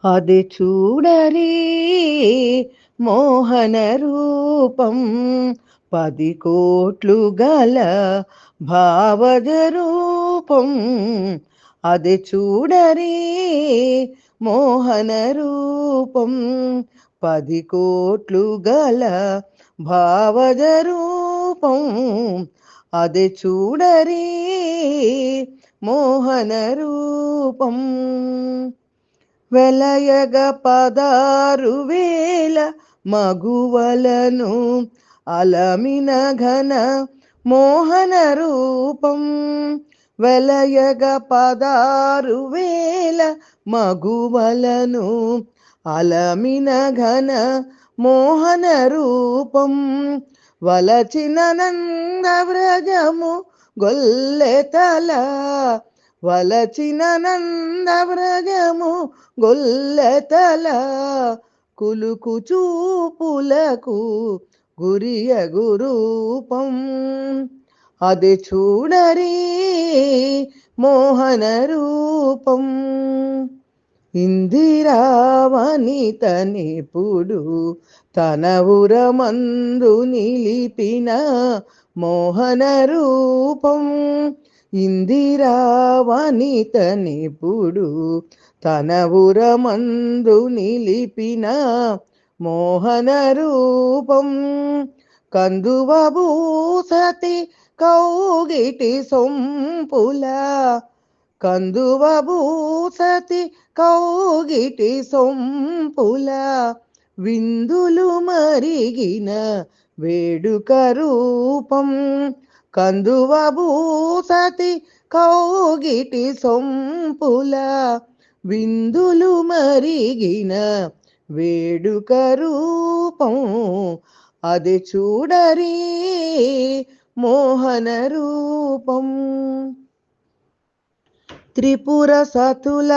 అది చూడరి మోహన రూపం 10 కోట్లు గల భావజ రూపం. అది చూడరి మోహన రూపం 10 కోట్లు గల భావజ రూపం. అది చూడరి మోహన రూపం. వెలయగ 16,000 మగువలను అలమిన ఘన మోహన రూపం. వెలయగ 16,000 మగువలను అలమిన ఘన మోహన రూపం. వలచిన నందవ్రజము గొల్లెతల వలచిన నందవ్రజము గొల్లెతల కులుకు చూపులకు గురియగు రూపం. అది చూడరి మోహన రూపం. ఇందిరావనితనిపుడు తన ఉరమందు నిలిపిన మోహన రూపం. ఇందిరావనితనిపుడు తన ఉరమందు నిలిపిన మోహన రూపం. కందువ భూసతి కౌగిటి సొంపుల కందువ భూసతి కౌగిటి సొంపుల విందులు మరిగిన వేడుక రూపం. కందువ భూసతి కౌగిటి సొంపుల విందులు మరిగిన వేడుక రూపం. అది చూడరి మోహన రూపం. త్రిపుర సతుల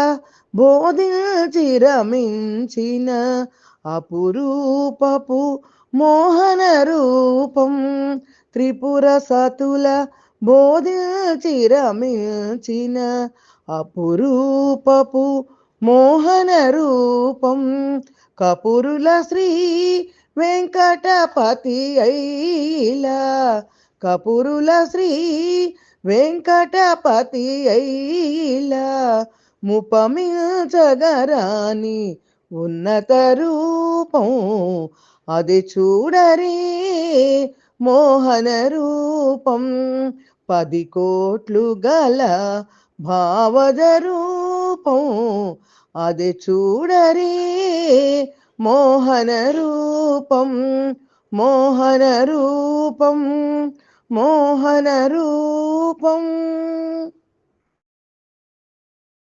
బోధించిరమించిన అపురూపపు మోహన రూపం. త్రిపుర సతుల బోధించిరమించిన అపురూపపు మోహన రూపం. కపురుల శ్రీ వెంకటపతి అయిలా కపురుల శ్రీ వెంకటపతి అయిలా ముపమించగరాని ఉన్నత రూపం. అది చూడరి మోహన రూపం. 10 కోట్లు గల భావజ రూపం. అది చూడరి మోహన రూపం. మోహన రూపం. మోహన రూపం.